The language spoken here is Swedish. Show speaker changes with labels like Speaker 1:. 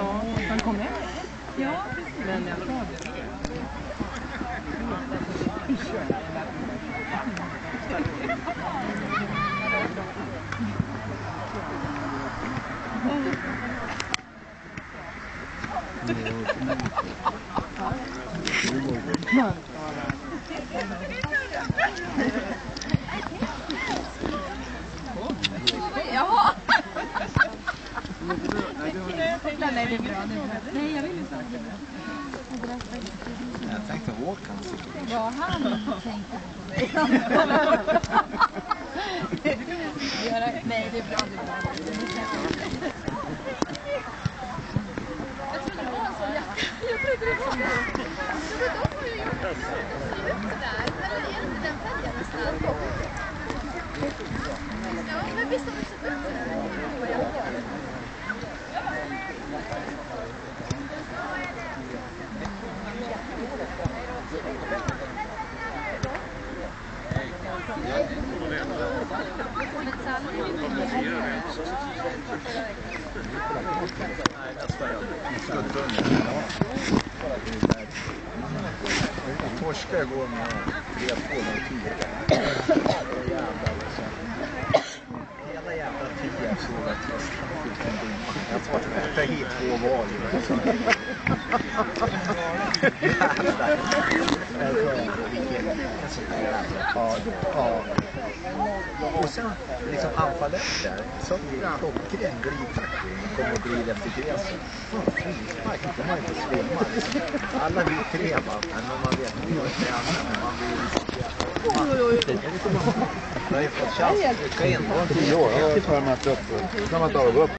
Speaker 1: Ja, han kom hem. Ja, men jag sa det.
Speaker 2: Jaha!
Speaker 1: Nej, det är bra. Nej, jag vill inte ha det.
Speaker 3: Jag tänkte Håkan.
Speaker 2: Vad han tänkte på mig. Nej, det är bra. Jag trodde det var en sån jacka. Jag trodde det var en sån. Men de har ju gjort det sådär. Eller är det inte den färgen nästan? Ja, men visst har vi sett ut sådär.
Speaker 3: Torska går med 3-2 och 10. Hela jävla 10 såg att jag tror att jag tar hit 2 val. Ja. Och sen liksom anfallet där, så klockren glidtackling kommer att glida efter gränsen. Frispark, det var inte svimmar. Alla vill krema, men man vet inte hur det är, men man vill det har ju fått chans att rycka in.
Speaker 4: 10 år, jag har för mig att man tar upp.